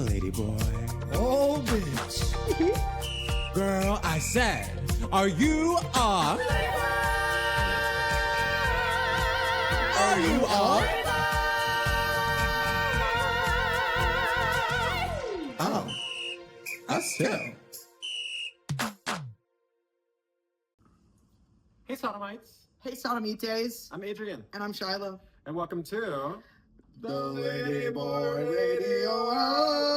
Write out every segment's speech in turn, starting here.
lady boy. Oh, bitch. Girl, I said, are you a... Are you a... Oh. Us too. Hey, Sodomites. Hey, Sodomites. I'm Adrian, And I'm Shiloh. and welcome to The Lady Boy Radio Hour.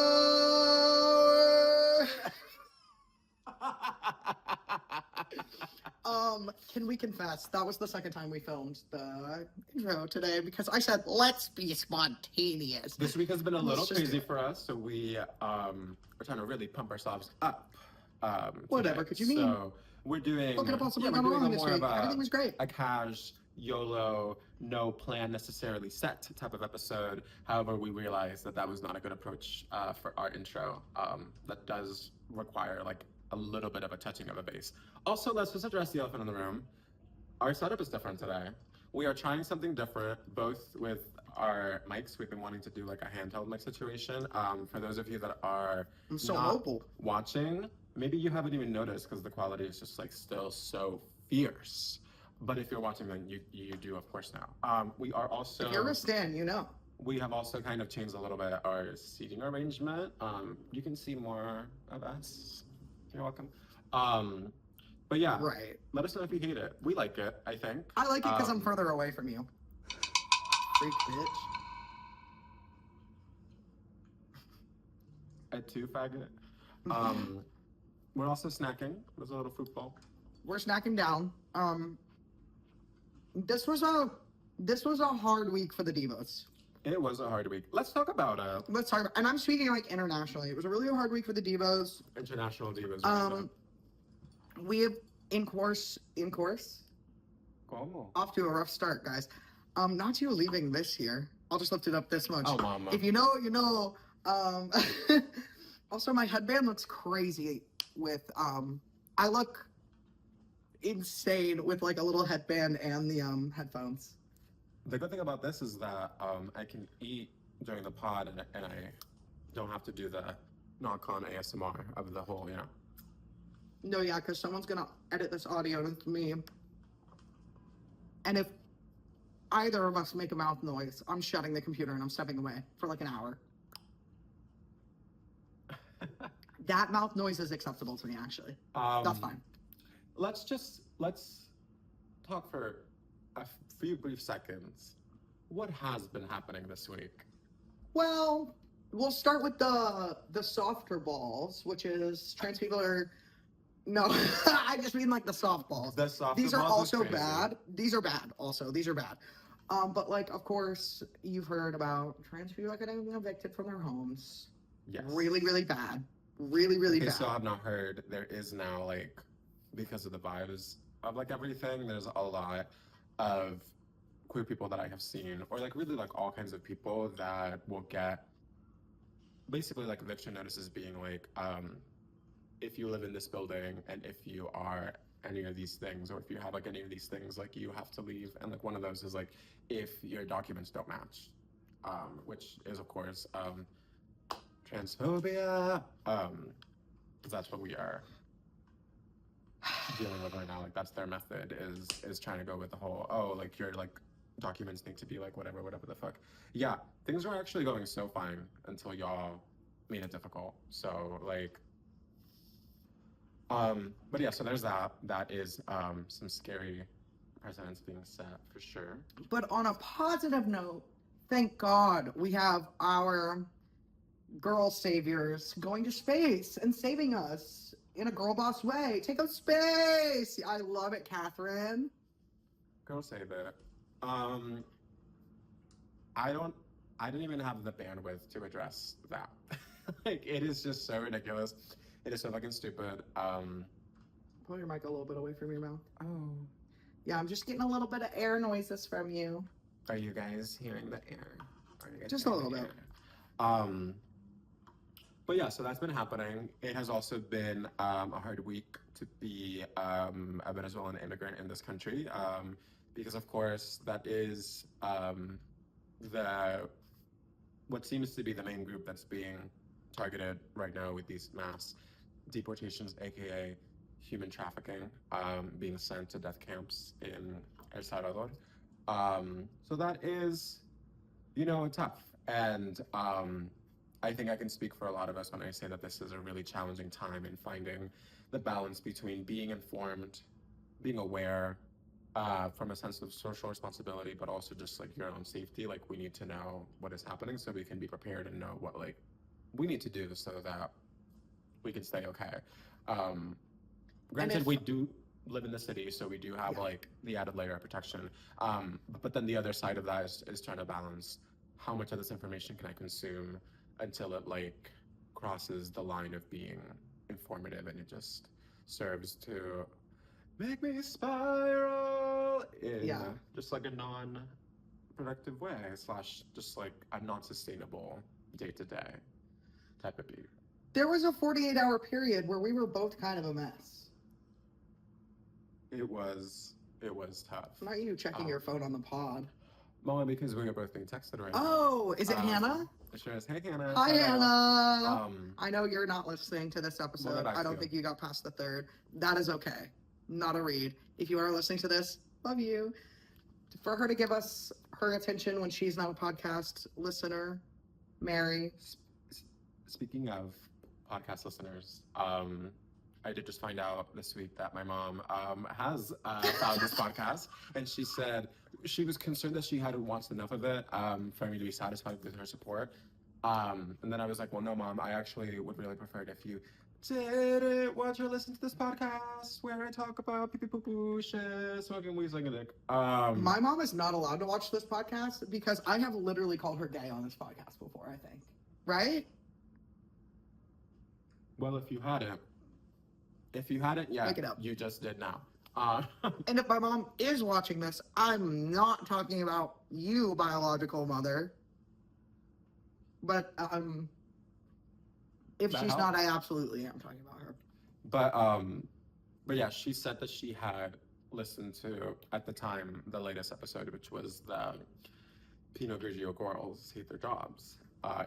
Can we confess that was the second time we filmed the intro today because I said, let's be spontaneous. This week has been a Let's little just crazy do it. for us, so we're trying to really pump ourselves up. Whatever, today. could you mean? So we're doing, What could have possibly we're gone doing wrong a this more week? of Everything was great. a cash, YOLO, no plan necessarily set type of episode. However, we realized that was not a good approach for our intro. That does require like a little bit of a touching of a bass. Also, let's just address the elephant in the room. Our setup is different today. We are trying something different, both with our mics. We've been wanting to do like a handheld mic situation. For those of you that are I'm so not mobile. watching, maybe you haven't even noticed because the quality is just like still so fierce. But if you're watching, then you do, of course, now. We are also... If you're a stan, you know. We have also kind of changed a little bit our seating arrangement. You can see more of us. You're welcome. But yeah, Right. let us know if you hate it. We like it, I think. I like it because I'm further away from you. Freak bitch. At 2, faggot. We're also snacking. There's a little fruit bowl. We're snacking down. This was a hard week for the divas. It was a hard week. Let's talk about Let's talk about, and I'm speaking like internationally. It was a really hard week for the divas. international divas. We have in course Como? off to a rough start, guys. Not you leaving this year. I'll just lift it up this much. Oh, mama. If you know, you know. Also, my headband looks crazy with I look insane with like a little headband and the headphones. The good thing about this is that I can eat during the pod and I don't have to do the knock-on ASMR of the whole, you know. No, yeah, because someone's gonna edit this audio with me. And if either of us make a mouth noise, I'm shutting the computer and I'm stepping away for like an hour. That mouth noise is acceptable to me, actually. That's fine. Let's talk for a few brief seconds. What has been happening this week? Well, we'll start with the softer balls, which is trans people are... No, I just mean like the softballs. The softer These are balls is also crazy. bad. These are bad also. These are bad. But like, of course, you've heard about trans people getting evicted from their homes. Yes. Really, really bad. Really, really Okay, bad. so I've not heard. There is now, like, because of the vibes of, like, everything, there's a lot of queer people that I have seen, or, like, really, like, all kinds of people that will get basically, like, eviction notices being, like, if you live in this building and if you are any of these things, or if you have, like, any of these things, like, you have to leave. And, like, one of those is, like, if your documents don't match, which is, of course, transphobia, because that's what we are dealing with right now. Like, that's their method, is trying to go with the whole, oh, like, your, like, documents need to be, like, whatever the fuck. Yeah, things were actually going so fine until y'all made it difficult. So, like, but yeah, so there's that. That is some scary precedents being set, for sure. But on a positive note, thank God we have our girl saviors going to space and saving us in a girl boss way. Take up space. I love it, Catherine. Girl save it. I didn't even have the bandwidth to address that. Like, it is just so ridiculous. It is so fucking stupid. Pull your mic a little bit away from your mouth. Oh. Yeah, I'm just getting a little bit of air noises from you. Are you guys hearing the air? Are you guys Just a hearing little the bit. air? But yeah, so that's been happening. It has also been a hard week to be a Venezuelan immigrant in this country, because of course that is what seems to be the main group that's being targeted right now with these mass deportations, aka human trafficking, being sent to death camps in El Salvador. So that is, tough. And I think I can speak for a lot of us when I say that this is a really challenging time in finding the balance between being informed, being aware, from a sense of social responsibility, but also just like your own safety. Like, we need to know what is happening so we can be prepared and know what like we need to do so that we can stay okay. Granted, we do live in the city, so we do have like the added layer of protection. But then the other side of that is trying to balance how much of this information can I consume until it like crosses the line of being informative and it just serves to make me spiral in just like a non-productive way / just like a non-sustainable day-to-day type of beat. There was a 48-hour period where we were both kind of a mess. It was tough. Not you checking your phone on the pod. Well, because we were both being texted right now. Oh, is it Hannah? It sure is. Hey, Hannah. Hi, Hannah. I know you're not listening to this episode. Well, I don't think you got past the third. That is okay. Not a read. If you are listening to this, love you. For her to give us her attention when she's not a podcast listener, Mary. Speaking of podcast listeners, I did just find out this week that my mom has found this podcast, and she said she was concerned that she hadn't watched enough of it for me to be satisfied with her support. And then I was like, well, no, Mom, I actually would really prefer it if you didn't watch or listen to this podcast where I talk about pee-pee-poo-poo shit, smoking weed, sucking dick. My mom is not allowed to watch this podcast because I have literally called her gay on this podcast before, I think. Right? Well, if you hadn't yet, Pick it up. you just did now. And if my mom is watching this, I'm not talking about you, biological mother. But if That she's helps. not, I absolutely am talking about her. But yeah, she said that she had listened to, at the time, the latest episode, which was the Pinot Grigio girls hate their jobs,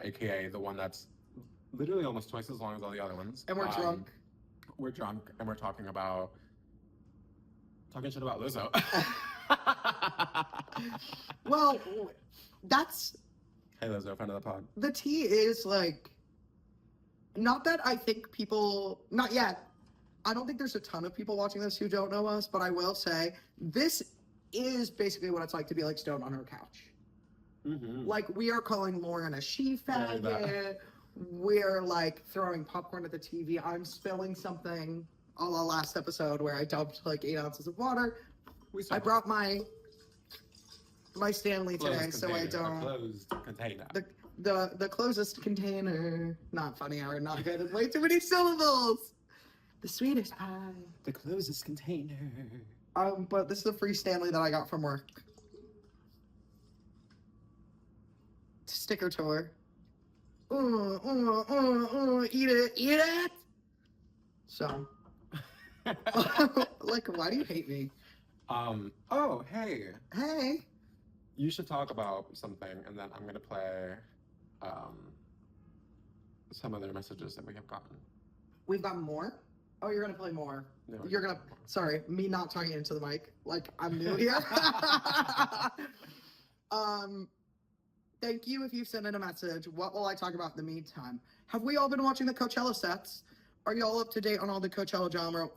aka the one that's literally almost twice as long as all the other ones. And we're drunk. We're drunk, and we're talking shit about Lizzo. Well, that's Hey Lizzo, friend of the pod. the tea is like, not that I think people, not yet. I don't think there's a ton of people watching this who don't know us, but I will say this is basically what it's like to be like stoned on her couch. Mm-hmm. Like, we are calling Lauren a she-faggot. We're like throwing popcorn at the TV. I'm spilling something a la last episode where I dumped like 8 ounces of water. I brought my Stanley today, so I don't. Closed container. The closest container. Not funny, Aaron. Not good. Way too many syllables. The sweetest pie. The closest container. But this is a free Stanley that I got from work. Sticker tour. Eat it. So, like, why do you hate me? Oh, hey. Hey. You should talk about something, and then I'm gonna play some other messages that we have gotten. We've got more? Oh, you're gonna play more. No, You're gonna, sorry, me not talking into the mic. Like, I'm new here. Thank you if you send in a message. What will I talk about in the meantime? Have we all been watching the Coachella sets? Are you all up to date on all the Coachella drama?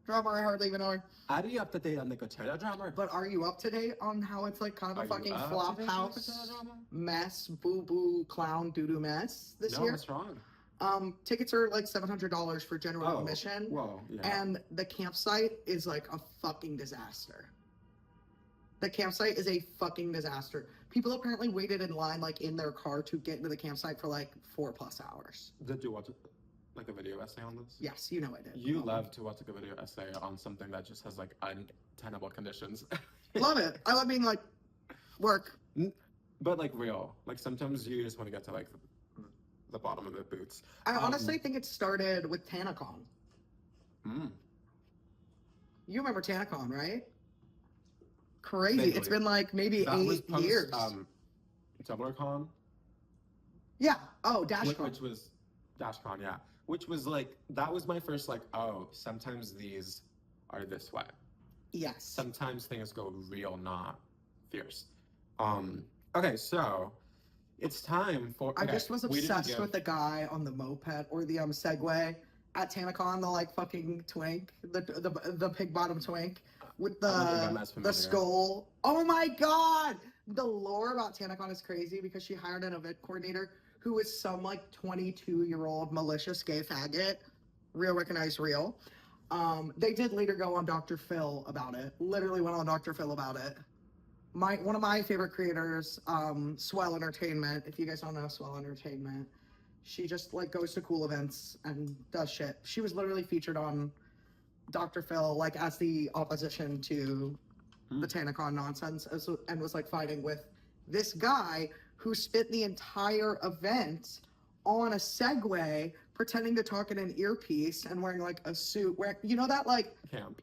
I hardly even know her. Are you up to date on the Coachella drama? But are you up to date on how it's like kind of a fucking flop house mess, boo-boo, clown, doo-doo mess this year? No, what's wrong? Tickets are like $700 for general admission. Whoa, yeah. And the campsite is like a fucking disaster. The campsite is a fucking disaster. People apparently waited in line like in their car to get into the campsite for like 4+ hours. Did you watch like a video essay on this? Yes, you know I did. You love to watch like a video essay on something that just has like untenable conditions. Love it. I love being like, work. But like real. Like sometimes you just want to get to like the bottom of the boots. I honestly think it started with TanaCon. You remember TanaCon, right? Crazy. Vaguely. It's been like maybe That was 8 years. TumblrCon. Yeah. Oh, DashCon. which was DashCon, yeah. Which was like, that was my first like, oh, sometimes these are this way. Yes. Sometimes things go real, not fierce. Okay, so it's time for. I okay, just was we didn't obsessed give- with the guy on the moped or the Segway at TanaCon, the like fucking twink, the pig bottom twink with I don't think I'm as the familiar. skull. Oh my god! The lore about TanaCon is crazy because she hired an event coordinator who was some like 22-year-old malicious gay faggot. Real recognize real. They did later go on Dr. Phil about it. Literally went on Dr. Phil about it. One of my favorite creators, Swell Entertainment. If you guys don't know Swell Entertainment, she just like goes to cool events and does shit. She was literally featured on Dr. Phil, like as the opposition to the TanaCon nonsense, and was like fighting with this guy who spent the entire event on a Segway, pretending to talk in an earpiece and wearing like a suit. Where you know that like Camp.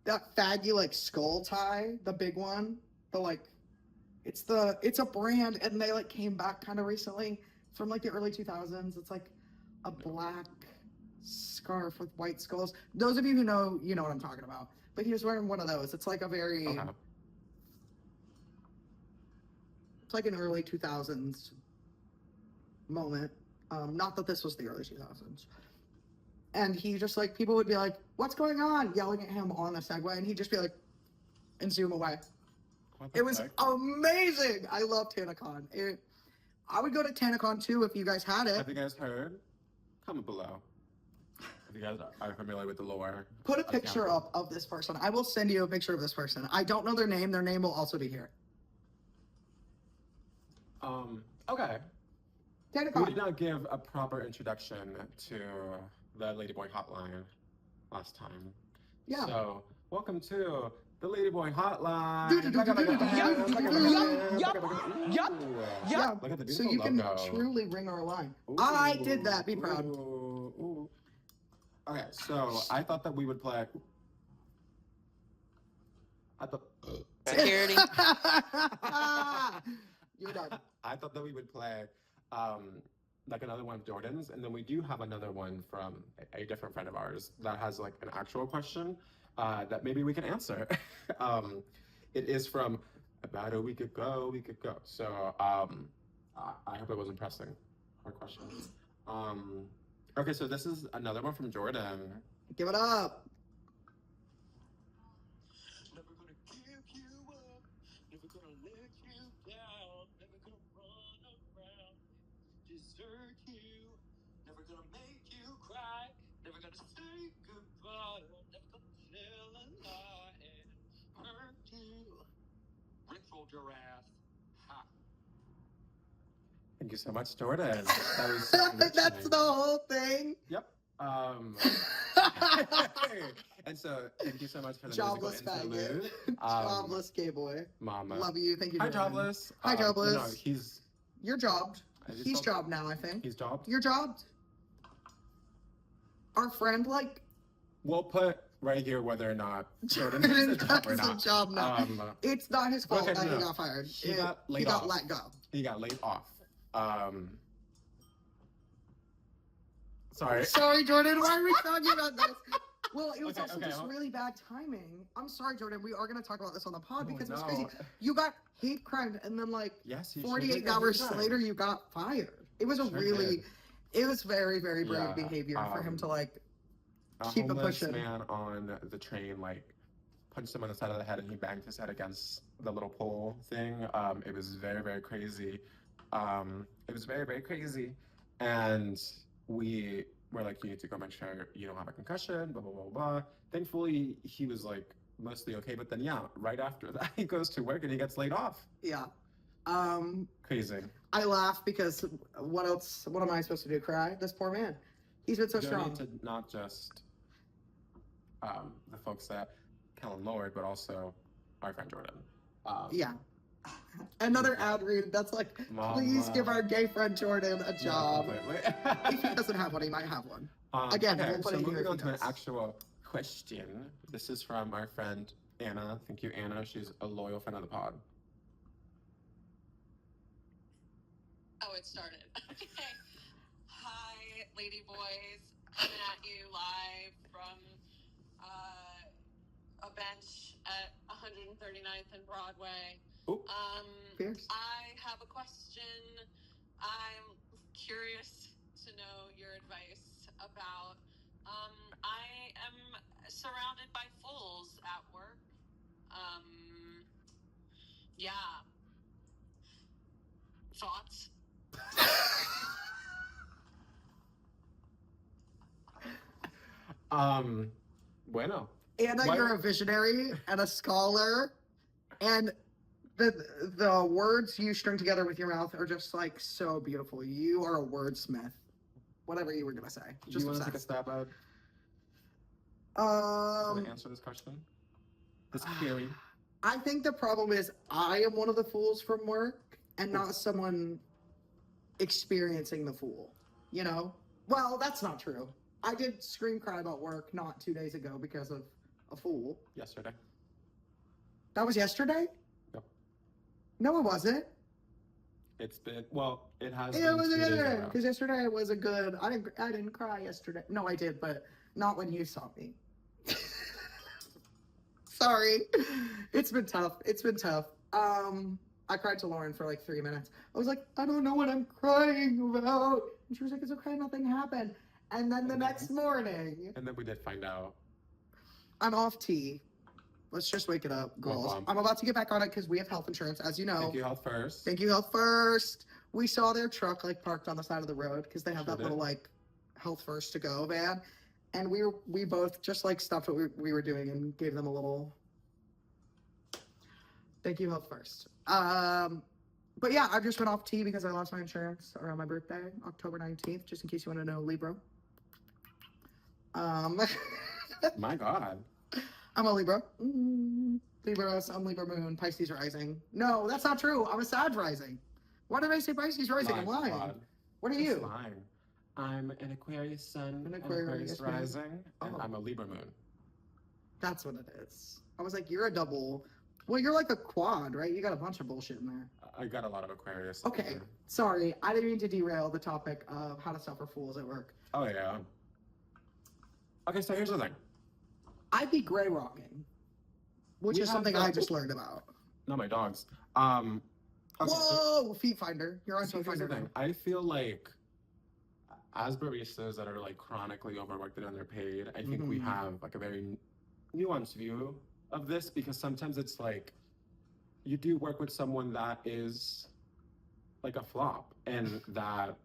that faggy like skull tie, the big one. The like, it's a brand, and they like came back kind of recently from like the early 2000s. It's like a black scarf with white skulls. Those of you who know, you know what I'm talking about. But he was wearing one of those. It's like a very, Okay. it's like an early 2000s moment. Not that this was the early 2000s. And he just like, people would be like, "What's going on?" yelling at him on a Segway, and he'd just be like, and zoom away. What the It was heck? amazing. I love TanaCon. I would go to TanaCon too if you guys had it. Have you guys heard? Comment below. If you guys are familiar with the lore. Put a of picture TanaCon. up of this person. I will send you a picture of this person. I don't know their name. Their name will also be here. Okay. We did TanaCon. not give a proper introduction to the Ladyboy Hotline last time. Yeah. So, welcome to the Ladyboy Hotline. Yup. Yeah. Look at the So beautiful you can logo. truly ring our line. Ooh, I did that. Be proud. ooh. Okay, so I thought that we would play. I thought. Security. You're done. I thought that we would play like another one of Jordan's, and then we do have another one from a different friend of ours that has like an actual question that maybe we can answer. It is from about a week ago. So I hope it wasn't pressing. Hard question. Okay, so this is another one from Jordan. Give it up. Never gonna give you up, never gonna let you down, never gonna run around, desert you, never gonna make you cry, never gonna say goodbye, never gonna tell a lie and hurt you. Rickroll giraffe. Ha. Thank you so much, Jordan. That was so That's enriching. the whole thing. Yep. And so, thank you so much for the Jobless musical faggot. interlude. Jobless gay boy. Mama. Love you. Thank you. Hi, Jordan. Jobless. Hi, Jobless. No, he's You're jobbed. I just He's felt- jobbed now, I think. He's jobbed. You're jobbed. Our friend, like, We'll put right here whether or not Jordan Jordan is a job or has a not. job now. It's not his fault okay, that no. he got fired. He got laid he got off. let go. He got laid off. Sorry. Sorry, Jordan. Why are we talking about this? Well, it was Okay, also okay, just hold- really bad timing. I'm sorry, Jordan. We are going to talk about this on the pod Oh, because it was no. crazy. You got hate crimed, and then like Yes, he sure 48 did get hours hate crimed. later, you got fired. It was a Sure really, did. it was very, very brave Yeah, behavior for him to like. A Keep it homeless pushing. man on the train like punched him on the side of the head and he banged his head against the little pole thing. It was very, very crazy. It was very, very crazy. And we were like, you need to go make sure you don't have a concussion, blah, blah, blah, blah. Thankfully, he was like mostly okay. But then, yeah, right after that, he goes to work and he gets laid off. Yeah. Crazy. I laugh because what else? What am I supposed to do? Cry? This poor man. He's been so You strong. need to not just the folks at Kellen Lord, but also our friend Jordan. Yeah. Another ad read. That's like, Mama. please give our gay friend Jordan a Yeah, job. completely. If he doesn't have one, he might have one. Again, okay, we'll put so it here moving if on he to an does. actual question. This is from our friend Anna. Thank you, Anna. She's a loyal fan of the pod. Oh, it started. Okay. Hi, lady boys. Coming at you live from a bench at 139th and Broadway. Ooh. Fierce. I have a question. I'm curious to know your advice about. I am surrounded by fools at work. Yeah. Thoughts? Bueno. Anna, Why- you're a visionary and a scholar, and the words you string together with your mouth are just like so beautiful. You are a wordsmith. Whatever you were gonna say. Do Just you want to take a obsessed. stab at to answer this question? This query. I think the problem is I am one of the fools from work and not someone experiencing the fool. You know? Well, that's not true. I did scream cry about work not 2 days ago because of a fool. Yesterday. That was yesterday? Yep. No, it wasn't. It's been, well, it has It been was 2 days good ago. because yesterday was a good. I didn't cry yesterday. No, I did, but not when you saw me. Sorry, it's been tough. It's been tough. I cried to Lauren for like 3 minutes. I was like, I don't know what I'm crying about, and she was like, it's okay, nothing happened. And then the next morning, And then we did find out. I'm off tea. Let's just wake it up, girls. Well, I'm about to get back on it because we have health insurance, as you know. Thank you, Health First. Thank you, Health First. We saw their truck like parked on the side of the road because they have Sure that little did. like Health First to go van, and we both just like stopped what we were doing and gave them a little. Thank you, Health First. But yeah, I just went off tea because I lost my insurance around my birthday, October 19th. Just in case you want to know, Libra. My God. I'm a Libra. Libra, I'm Libra moon, Pisces rising. No, that's not true. I'm a Sag rising. Why did I say Pisces rising? I'm My lying. God. What are It's you? fine. I'm an Aquarius sun, An an Aquarius Aquarius moon. rising, and Oh. I'm a Libra moon. That's what it is. I was like, you're a double. Well, you're like a quad, right? You got a bunch of bullshit in there. I got a lot of Aquarius. Okay, sorry. I didn't mean to derail the topic of how to suffer fools at work. Oh, yeah. Okay, so here's the thing. I'd be gray rocking, which We is have something the- I just learned about. Not my dogs. Okay, so Whoa, Feet Finder. You're on So Feet here's the Finder. thing. I feel like as baristas that are like chronically overworked and underpaid, I think we Mhm. have like a very nuanced view of this because sometimes it's like you do work with someone that is like a flop and that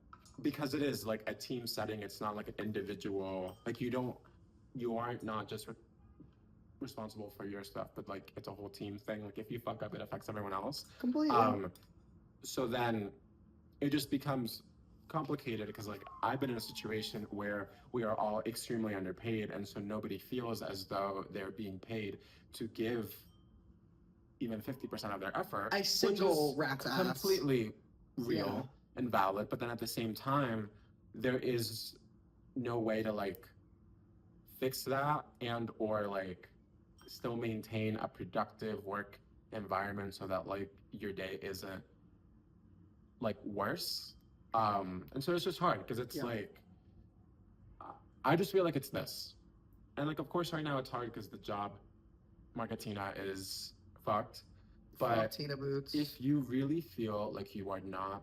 because it is like a team setting, it's not like an individual, like you aren't not just responsible for your stuff, but like it's a whole team thing. Like if you fuck up, it affects everyone else. Completely. So then it just becomes complicated because like I've been in a situation where we are all extremely underpaid and so nobody feels as though they're being paid to give even 50% of their effort. A which single is rat's ass. completely real Yeah. and valid, but then at the same time there is no way to like fix that and or like still maintain a productive work environment so that like your day isn't like worse. And so it's just hard because it's Yeah. like I just feel like it's this. And like of course right now it's hard because the job marketina is fucked. But Tina boots. if you really feel like you are not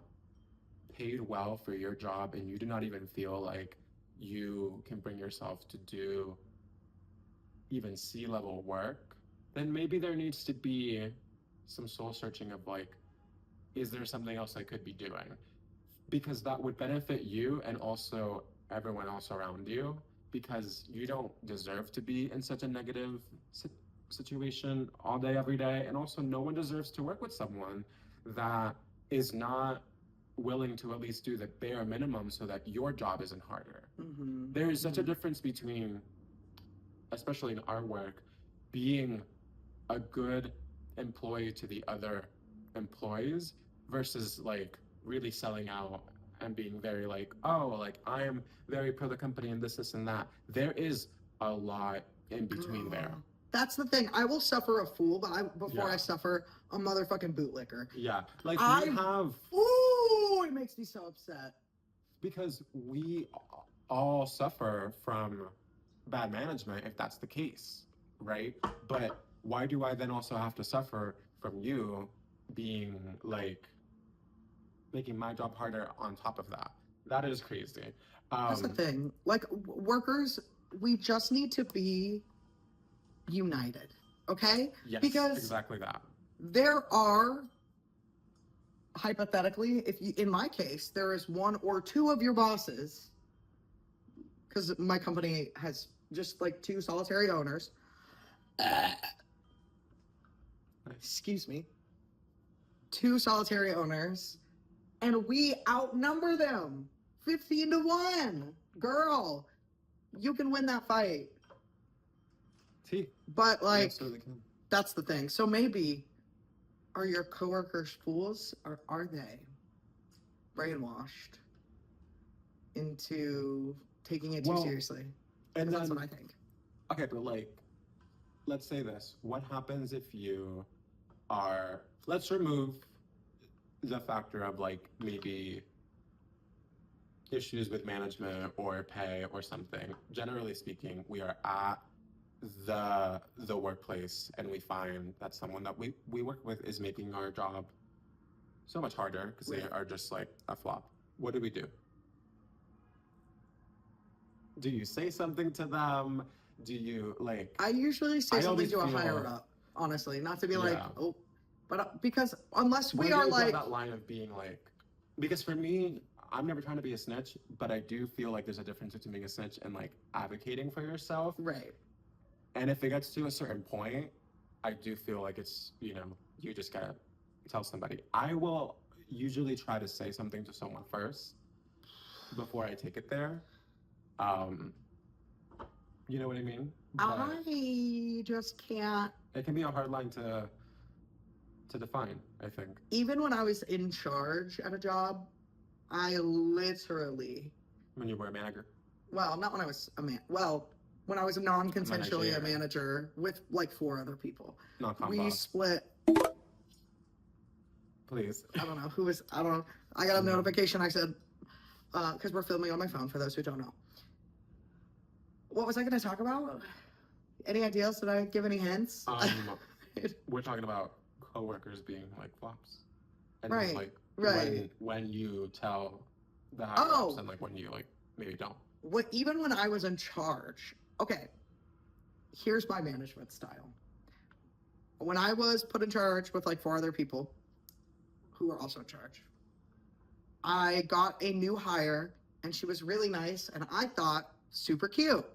paid well for your job and you do not even feel like you can bring yourself to do even C-level work, then maybe there needs to be some soul searching of like, is there something else I could be doing? Because that would benefit you and also everyone else around you because you don't deserve to be in such a negative situation all day, every day. And also no one deserves to work with someone that is not willing to at least do the bare minimum so that your job isn't harder. Mhm. There is such a difference between, especially in our work, being a good employee to the other employees versus like really selling out and being very like, oh, like I am very pro the company and this and that. There is a lot in between there. That's the thing. I will suffer a fool, but before Yeah. I suffer a motherfucking bootlicker. Yeah, like I- we have Ooh! Oh, it makes me so upset. Because we all suffer from bad management if that's the case, right? But why do I then also have to suffer from you being like making my job harder on top of that? That is crazy. That's the thing. Like, workers, we just need to be united, okay? Yes, Because exactly that. there are, hypothetically, if you, in my case, there is one or two of your bosses, because my company has just like 2 solitary owners. Excuse me. 2 solitary owners, and we outnumber them 15-1. Girl, you can win that fight. See, But you like, absolutely can. that's the thing. So maybe, are your coworkers fools, or are they brainwashed into taking it too Well, seriously? And That's then, what I think. okay, but like, let's say this. What happens if you are, let's remove the factor of like maybe issues with management or pay or something. Generally speaking, we are at the workplace and we find that someone that we work with is making our job so much harder because they Right. are just like a flop. What do we do? Do you say something to them? Do you like? I usually say I something always to a feel- higher up, honestly, not to be like, Yeah. oh, but because unless we Where do are you draw like, that line of being like, because for me, I'm never trying to be a snitch, but I do feel like there's a difference between being a snitch and like advocating for yourself. right, And if it gets to a certain point, I do feel like it's, you just gotta tell somebody. I will usually try to say something to someone first before I take it there. You know what I mean? But I just can't. it can be a hard line to define, I think. Even when I was in charge at a job, I literally, When you were a manager. well, not when I was a man, well, when I was non-consensually a manager with like 4 other people. Non-com We boss. split, Please. I don't know who was, I don't know. I got a notification. I said, because we're filming on my phone for those who don't know. What was I going to talk about? Any ideas? Did I give any hints? We're talking about coworkers being like flops. And Right, like right. when you tell the higher Oh. ups and like when you like maybe don't. Even when I was in charge, okay, here's my management style. When I was put in charge with like 4 other people who were also in charge, I got a new hire and she was really nice and I thought super cute.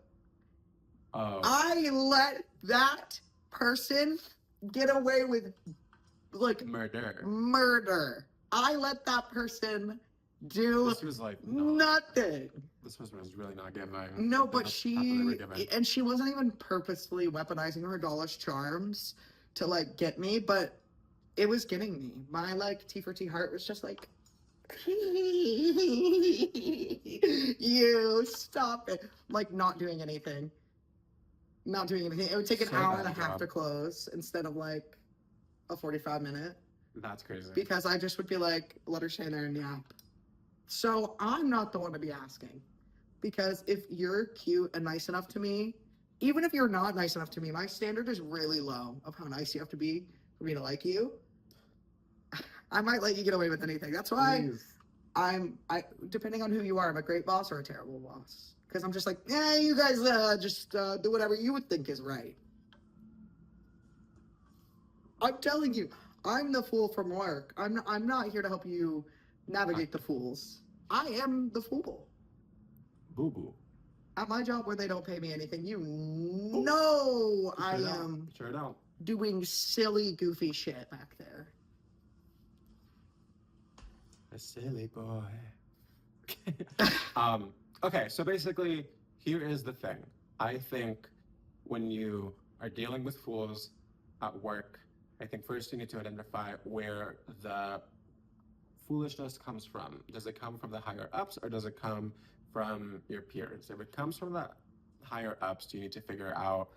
Oh, I let that person get away with like murder. I let that person do This was like nothing. This was really not giving. No, Like, but that's not what they were giving. and she wasn't even purposefully weaponizing her dollars charms to like get me, but it was getting me. My like T for T heart was just like, you stop it. Like not doing anything. Not doing anything. It would take an So hour and a bad half job. to close instead of like a 45-minute. That's crazy. Because I just would be like, let her stand there and yap. So I'm not the one to be asking. Because if you're cute and nice enough to me, even if you're not nice enough to me, my standard is really low of how nice you have to be for me to like you. I might let you get away with anything. That's why Please. I depending on who you are, I'm a great boss or a terrible boss. Because I'm just like, yeah, you guys just do whatever you would think is right. I'm telling you, I'm the fool from work. I'm not here to help you navigate the fools. I am the fool. Boo boo. At my job where they don't pay me anything, you know I am Sure don't. doing silly, goofy shit back there. A silly boy. Okay, so basically, here is the thing. I think when you are dealing with fools at work, I think first you need to identify where the foolishness comes from. Does it come from the higher ups or does it come from your peers? If it comes from the higher ups, you need to figure out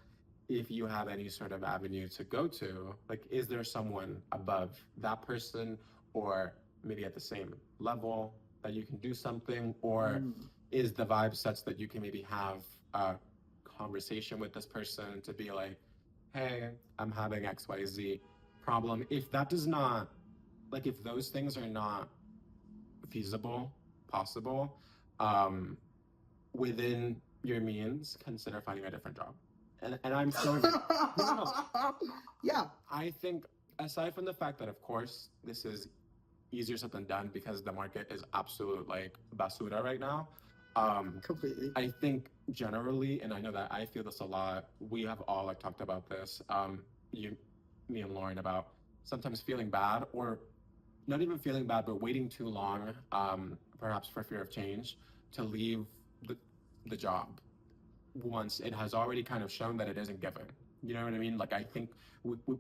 if you have any sort of avenue to go to. Like, is there someone above that person, or maybe at the same level that you can do something, or is the vibe such that you can maybe have a conversation with this person to be like, hey, I'm having XYZ problem. If that does not, like, if those things are not feasible, possible, within your means, consider finding a different job. And I'm so no. Yeah. I think aside from the fact that, of course, this is easier said than done because the market is absolute like basura right now. Completely. I think generally, and I know that I feel this a lot, we have all like talked about this, me and Lauren, about sometimes feeling bad, or not even feeling bad, but waiting too long, perhaps for fear of change, to leave the job once it has already kind of shown that it isn't given. You know what I mean? Like, I think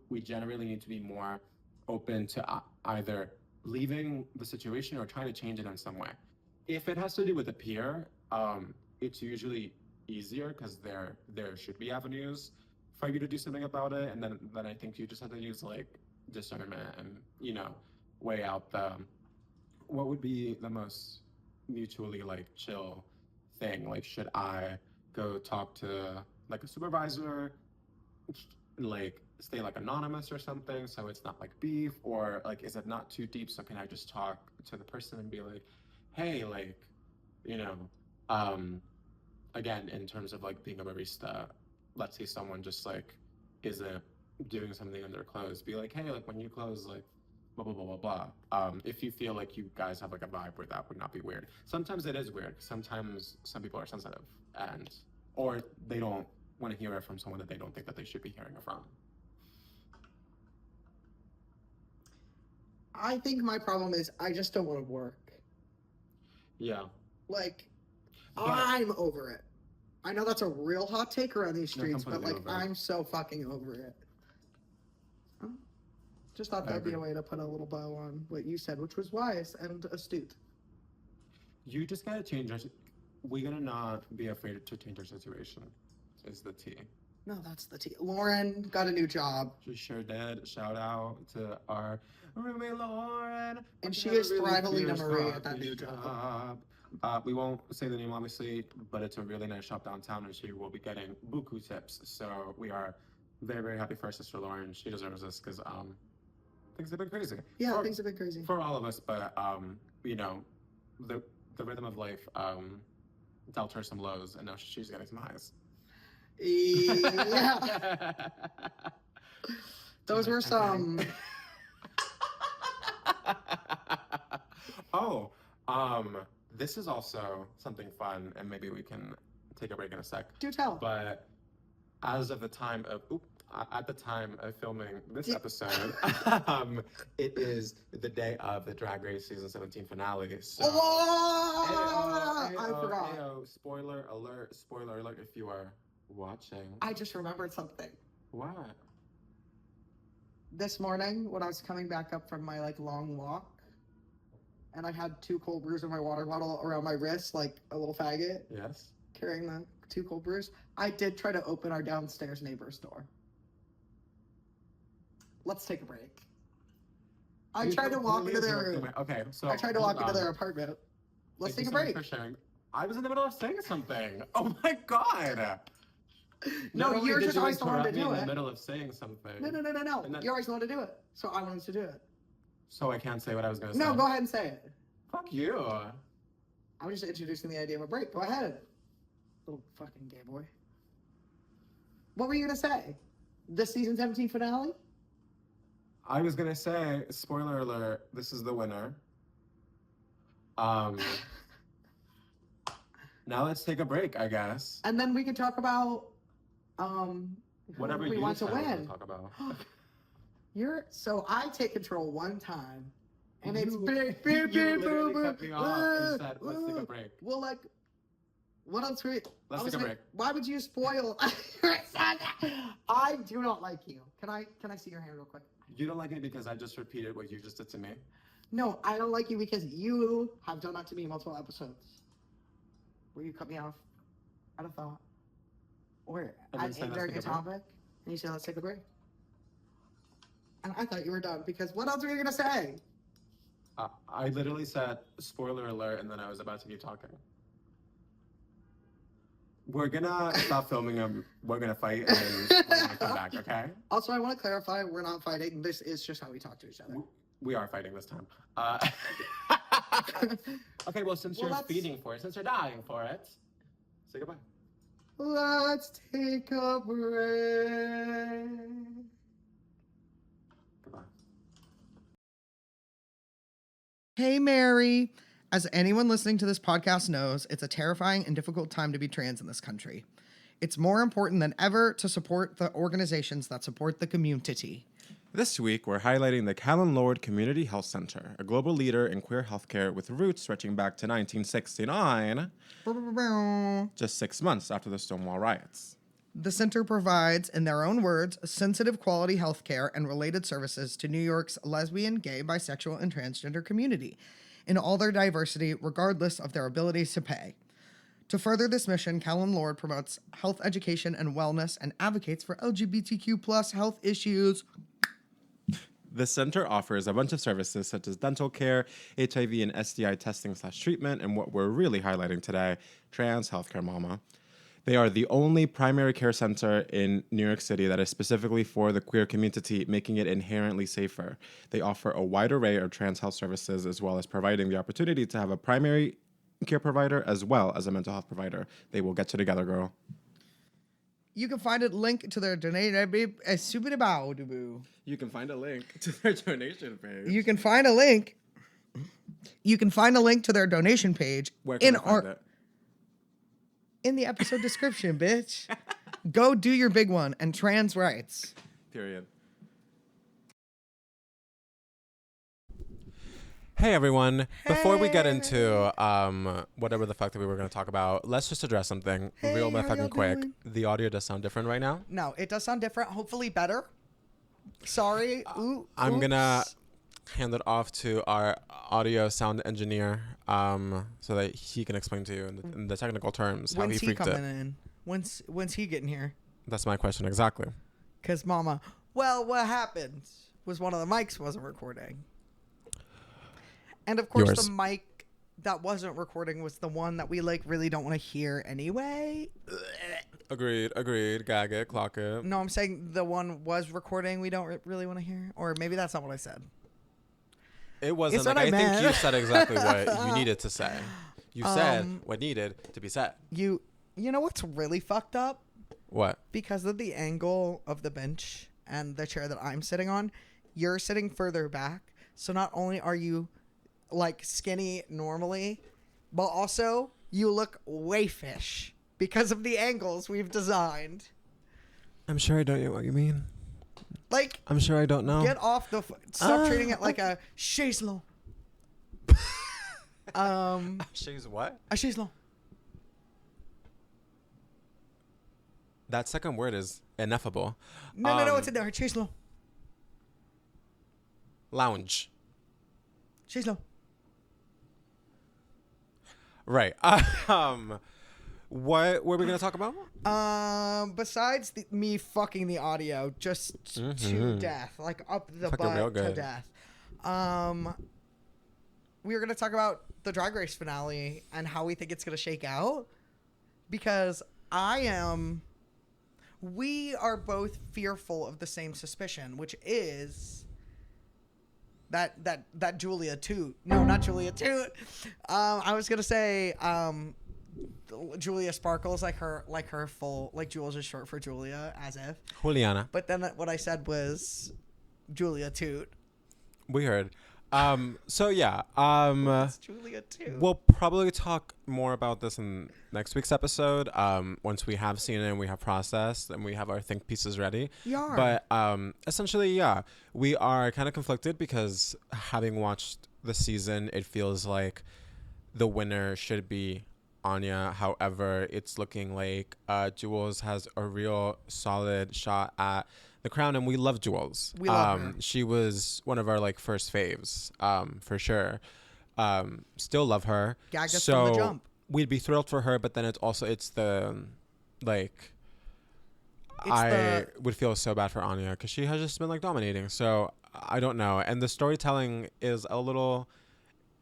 we generally need to be more open to either leaving the situation or trying to change it in some way. If it has to do with a peer, it's usually easier because there should be avenues for you to do something about it, and then I think you just have to use like discernment and, you know, weigh out what would be the most mutually like chill thing. Like, should I go talk to like a supervisor, like stay like anonymous or something so it's not like beef, or like is it not too deep, so can I just talk to the person and be like, hey, like, you know, again, in terms of like being a barista, let's say someone just like isn't doing something in their clothes, be like, hey, like when you close, like blah blah blah blah blah. If you feel like you guys have like a vibe where that would not be weird. Sometimes it is weird. Sometimes some people are sensitive, and or they don't want to hear it from someone that they don't think that they should be hearing it from. I think my problem is I just don't want to work. Yeah. Like, But- I'm over it. I know that's a real hot take around these No, streets, but completely like, over it. I'm so fucking over it. Just thought I that'd be a agree. way to put a little bow on what you said, which was wise and astute. You just gotta change our. We gotta not be afraid to change our situation. Is the T. No, that's the tea. Lauren got a new job, She sure did. Shout out to our roommate Lauren. and she Have a is really Thrivalina fierce Marie at that coffee new job. shop. We won't say the name, obviously, but it's a really nice shop downtown, and she will be getting buku tips. So we are very, very happy for our sister Lauren. She deserves this because things have been crazy. Yeah, for, things have been crazy. for all of us. But you know, the rhythm of life dealt her some lows, and now she's getting some highs. Yeah, those were some. Oh, this is also something fun, and maybe we can take a break in a sec. Do tell. But as of the time of at the time of filming this episode, it is the day of the Drag Race season 17 finale. So, Oh, I forgot. Spoiler alert! Spoiler alert! If you are watching, I just remembered something. what? This morning, when I was coming back up from my like long walk, and I had 2 cold brews in my water bottle around my wrist, like a little faggot, Yes. carrying the 2 cold brews, I did try to open our downstairs neighbor's door. Let's take a break. I tried to walk into their. Okay, so I tried to hold walk into on. their apartment. Let's Thank take you a so much break. for sharing. I was in the middle of saying something. Oh my god. No, Not only you're did just you always the one to interrupt me do in the it. middle of saying something. No. And then- You're always the one to do it. So I wanted to do it. So I can't say what I was gonna say. No, go ahead and say it. Fuck you. I'm just introducing the idea of a break. Go ahead. Little fucking gay boy. What were you gonna say? The season 17 finale? I was gonna say, spoiler alert, this is the winner. Now let's take a break, I guess. And then we can talk about who Whatever we you want to decide we win. talk about. So I take control one time, and it's You- big, you big, big, literally boo, cut me boo, off and said, let's take a break. Well, like, what else? Let's take a break. Why would you spoil? I do not like you. Can I see your hand real quick? You don't like me because I just repeated what you just did to me? No, I don't like you because you have done that to me in multiple episodes. Where you cut me off out of thought. Or And then at say, a "Let's very take a good break." topic. And you said, let's take a break. And I thought you were done because what else were you going to say? I literally said spoiler alert, and then I was about to keep talking. We're gonna stop filming them. We're gonna fight, and then we're gonna come back. Okay? Also, I want to clarify, we're not fighting. This is just how we talk to each other. We are fighting this time. Okay. Well, since Well, you're that's- feeding for it, since you're dying for it, say goodbye. Let's take a break. Goodbye. Hey, Mary. As anyone listening to this podcast knows, it's a terrifying and difficult time to be trans in this country. It's more important than ever to support the organizations that support the community. This week, we're highlighting the Callan Lord Community Health Center, a global leader in queer healthcare with roots stretching back to 1969, just 6 months after the Stonewall riots. The center provides, in their own words, sensitive quality healthcare and related services to New York's lesbian, gay, bisexual, and transgender community in all their diversity, regardless of their abilities to pay. To further this mission, Callan Lord promotes health education and wellness and advocates for LGBTQ+ health issues. The center offers a bunch of services such as dental care, HIV and STI testing/treatment, and what we're really highlighting today, trans healthcare mama. They are the only primary care center in New York City that is specifically for the queer community, making it inherently safer. They offer a wide array of trans health services, as well as providing the opportunity to have a primary care provider as well as a mental health provider. They will get you together, girl. You can find a link to their donation. You can find a link to their donation page. You can find a link. You can find a link to their donation page Where can I find it? in the episode description, bitch. Go do your big one and trans rights. Period. Hey everyone! Before we get into whatever the fuck that we were going to talk about, let's just address something real how y'all fucking quick. doing? The audio does sound different right now. No, it does sound different. Hopefully better. Sorry. I'm gonna Oops. hand it off to our audio sound engineer, so that he can explain to you in the technical terms how When's he he freaked coming it. in? When's he getting here? That's my question exactly. Cause mama. Well, what happened was one of the mics wasn't recording. And of course, Yours. the mic that wasn't recording was the one that we really don't want to hear anyway. Agreed. Gag it, clock it. No, I'm saying the one was recording. We don't really want to hear, or maybe that's not what I said. It wasn't It's like what I I think meant. you said exactly what you needed to say. You said what needed to be said. You know what's really fucked up? What? Because of the angle of the bench and the chair that I'm sitting on, you're sitting further back. So not only are you skinny normally, but also you look wayfish because of the angles we've designed. I'm sure I don't know what you mean. I'm sure I don't know. Get off the stop treating it like a chaise longue. She's what? A chaise longue. That second word is ineffable. No, it's in there. Chaise longue. Lounge. Chaise longue. Right. What were we gonna talk about? Besides me fucking the audio just to death, up the Fucking real butt to good. death. We were gonna talk about the Drag Race finale and how we think it's gonna shake out, because we are both fearful of the same suspicion, which is that Julia Toot. No, not Julia Toot. I was gonna say Julia Sparkles, like her full, Jules is short for Julia, as if. Juliana. But then what I said was Julia Toot. We heard. So yeah. It's Julia Toot. We'll probably talk more about this in next week's episode. Once we have seen it and we have processed and we have our think pieces ready. Yeah. But essentially, yeah, we are kind of conflicted because having watched the season, it feels like the winner should be Anya. However, it's looking like Jules has a real solid shot at the crown, and we love Jules. We love her. She was one of our first faves, for sure. Still love her. Gagged us so from the jump. We'd be thrilled for her, but then it's I would feel so bad for Anya because she has just been dominating. So I don't know, and the storytelling is a little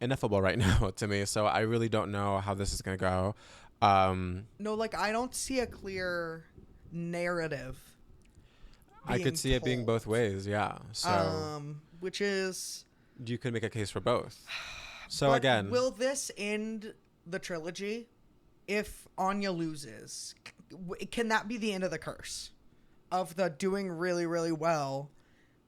ineffable right now to me. So I really don't know how this is gonna go. No, like I don't see a clear narrative. I could see it being both ways. Yeah. So which is you could make a case for both. So but again, will this end the trilogy if Anya loses? Can that be the end of the curse of the doing really, really well,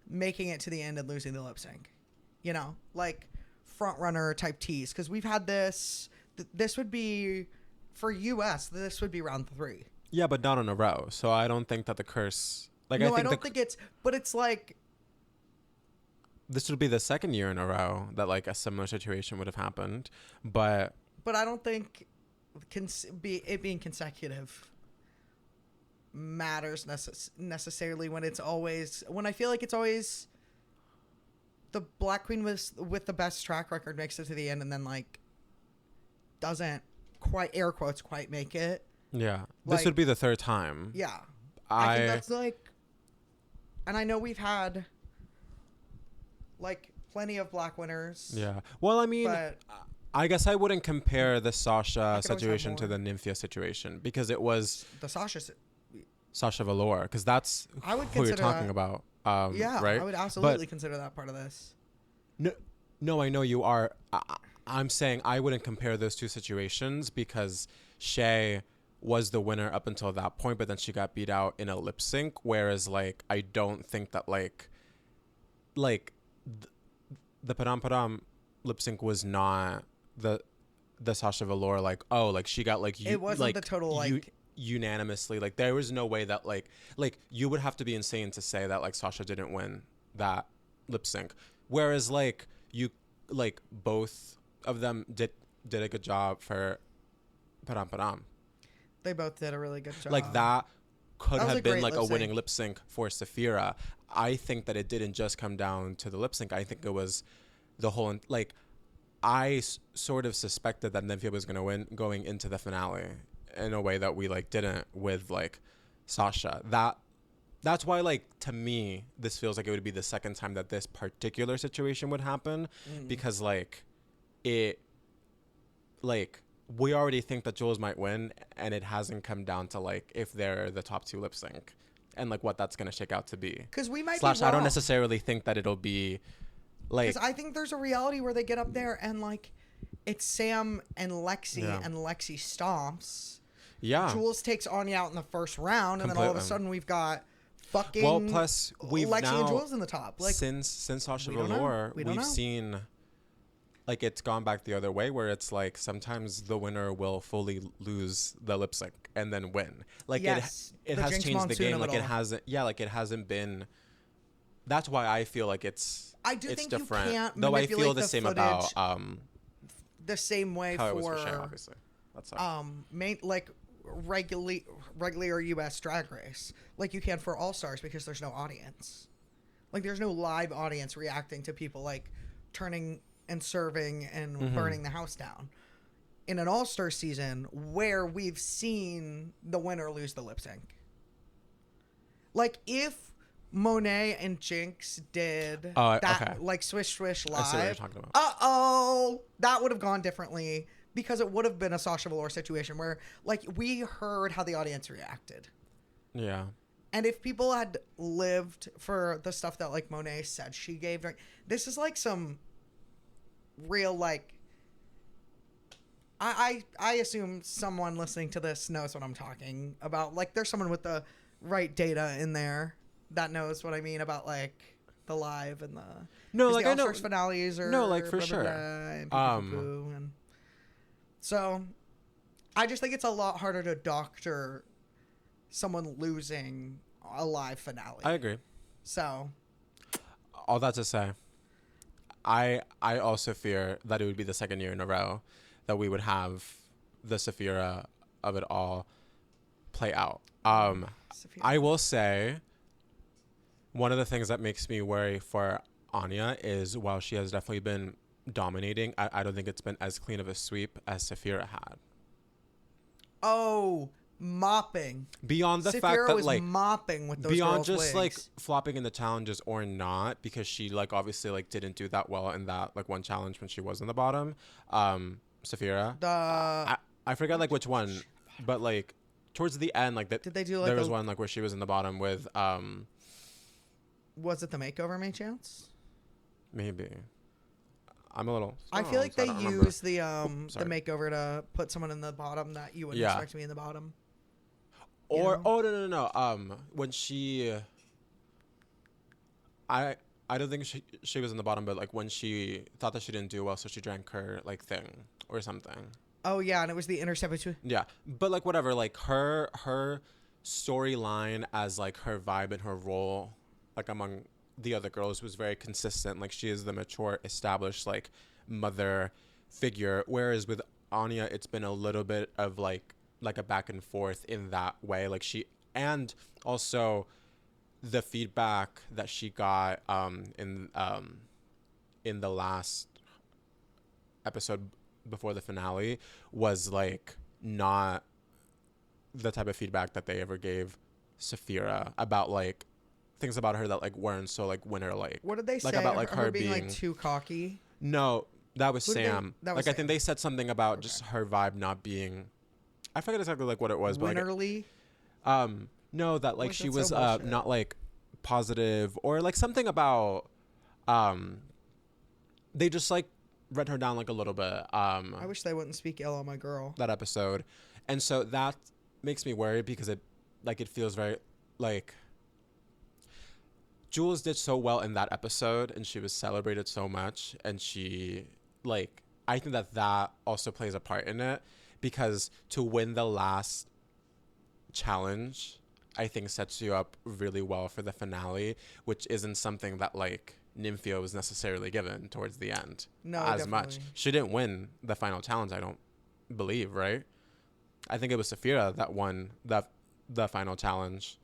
making it to the end and losing the lip sync? You know, like front runner type tease. Because we've had this. This would be for US. This would be round 3. yeah, but not in a row. So I don't think that the curse. Like No, I don't think it's. But it's like. This would be the second year in a row that like a similar situation would have happened, but I don't think it being consecutive matters necessarily when I feel like it's always the Black Queen with the best track record makes it to the end and then like doesn't quite air quotes quite make it. yeah, Like, this would be the third time. Yeah, I think that's like, and I know we've had like plenty of Black winners. Yeah. Well, I mean, but I guess I wouldn't compare the Sasha could always have situation to more. the Nymphia situation because it was the Sasha. Sasha Velour, because that's I would who you're consider talking that- about. Yeah, right? I would absolutely consider that part of this. No, I know you are. I'm saying I wouldn't compare those two situations because Shay was the winner up until that point, but then she got beat out in a lip sync. Whereas, like, I don't think that like the Padam Padam lip sync was not the Sasha Velour, like, oh, like she got like It wasn't like, the total like unanimously, like there was no way that like you would have to be insane to say that like Sasha didn't win that lip sync, whereas like you like both of them did a good job for Padam Padam. they both did a really good job. Like that could That was have a been great like a lip winning sync. lip sync for Saphira. I think that it didn't just come down to the lip sync. I think it was the whole like I sort of suspected that Nymphia was going to win going into the finale in a way that we like didn't with like Sasha. That's why like to me this feels like it would be the second time that this particular situation would happen because like it like we already think that Jules might win and it hasn't come down to like if they're the top 2 lip sync and like what that's going to shake out to be. because we might Slash be wrong. I don't necessarily think that it'll be like Because I think there's a reality where they get up there and like it's Sam and Lexi Yeah. and Lexi stomps. yeah. Jules takes Anya out in the first round, and then all of a Completely. sudden we've got fucking Well, plus we've Lexi now and Jules in the top. Like since Sasha we don't know. Velour, We don't we've know. seen like it's gone back the other way where it's like sometimes the winner will fully lose the lip sync and then win. Like Yes, it the has Jinx changed the Monsoon game. of Like it it all. hasn't. Yeah, like it hasn't been. That's why I feel like it's. I do it's think you different. can't Though I manipulate feel the the same footage about the same way how it was for for Shay, obviously. That's all. like regular US Drag Race, like you can for All Stars because there's no audience. Like there's no live audience reacting to people like turning and serving and burning the house down. In an All Star season where we've seen the winner lose the lip sync. Like if Monet and Jinx did Oh, that okay. like Swish Swish I see what you're live. talking about. Uh-oh, that would have gone differently because it would have been a Sasha Velour situation where like we heard how the audience reacted. Yeah. And if people had lived for the stuff that like Monet said she gave, this is like some real like I assume someone listening to this knows what I'm talking about. Like there's someone with the right data in there that knows what I mean about like the live and the No, 'cause like the I know. All-Stars finales or No, like, for blah, blah, sure. blah, and poo-poo-poo, and so I just think it's a lot harder to doctor someone losing a live finale. I agree. So All that to say, I also fear that it would be the second year in a row that we would have the Saphira of it all play out. Sophia. I will say one of the things that makes me worry for Anya is while she has definitely been dominating, I don't think it's been as clean of a sweep as Saphira had. Oh, mopping. Beyond the Saphira fact that was like mopping with those beyond girls' just like wigs. flopping in the challenges or not, because she like obviously like didn't do that well in that like one challenge when she was in the bottom. Saphira. I forget like which one, but like towards the end, like that. Did they do like there was one like where she was in the bottom with was it the makeover, may chance? maybe. I'm a little. I feel like so I they don't remember. use the sorry. makeover to put someone in the bottom that you wouldn't Yeah. expect to be in the bottom. Or know? oh no. When she, I don't think she was in the bottom, but like when she thought that she didn't do well, so she drank her like thing or something. Oh yeah, and it was the intercept between. Yeah, but like whatever, like her storyline as like her vibe and her role, like among the other girls, was very consistent. Like she is the mature, established like mother figure, whereas with Anya, it's been a little bit of like a back and forth in that way. Like she, and also the feedback that she got in the last episode before the finale was like not the type of feedback that they ever gave Saphira about like things about her that like weren't so like winner like. What did they like say about like her being like too cocky? No, that was Who did they- Sam. that was like I think Sam. they said something about Okay. just her vibe not being. I forget exactly like what it was, but like, Winnerly. no, that like Like, she that's was so bullshit. not like positive or like something about they just like read her down like a little bit I wish they wouldn't speak ill on my girl. that episode, and so that makes me worried because it feels very like Jules did so well in that episode and she was celebrated so much, and she like I think that also plays a part in it, because to win the last challenge I think sets you up really well for the finale, which isn't something that like Nymphia was necessarily given towards the end No, as much. definitely. She didn't win the final challenge, I don't believe, right? I think it was Saphira that won the final challenge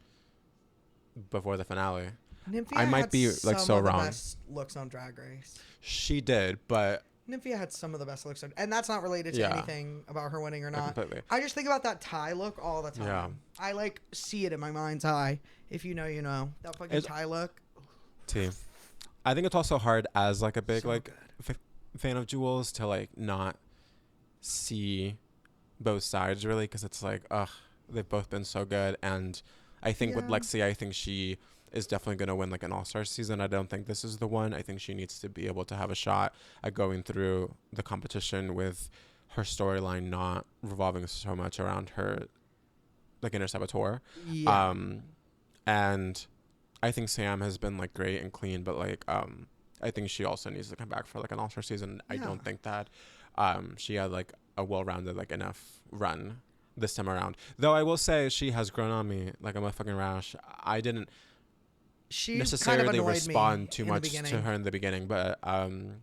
before the finale. Nymphia I might had be, like, some so of the wrong. best looks on Drag Race. She did, but Nymphia had some of the best looks on, and that's not related to Yeah. anything about her winning or not. completely. I just think about that tie look all the time. Yeah. I like see it in my mind's eye. If you know, you know. That fucking It's- tie look. T. I think it's also hard as like a big So like good. fan of Jules to like not see both sides really, because it's like they've both been so good, and I think with Yeah. Lexi, I think she is definitely going to win like an all-star season. I don't think this is the one. I think she needs to be able to have a shot at going through the competition with her storyline not revolving so much around her like inner saboteur. Yeah. And I think Sam has been like great and clean, but like I think she also needs to come back for like an all-star season. I Yeah. don't think that she had like a well-rounded like enough run this time around. Though I will say she has grown on me like I'm a fucking rash. I didn't She necessarily kind of annoyed respond me too in the much to beginning. her in the beginning, but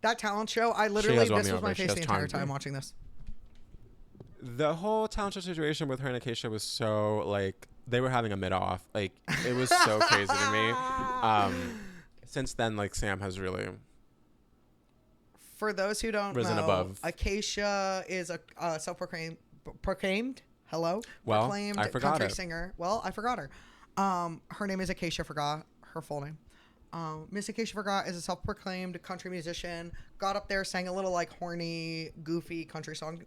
That talent show, I literally, has won this me was my over. She face has the entire charmed time me. watching this. the whole talent show situation with her and Acacia was so like they were having a mid-off. Like it was so crazy to me. Since then, like Sam has really For those who don't Risen know, above. Acacia is a self-proclaimed Well, proclaimed I forgot country it. singer. Well, I forgot her. Her name is Acacia. Forgot her full name. Miss Acacia Forgot is a self-proclaimed country musician. Got up there, sang a little like horny, goofy country song.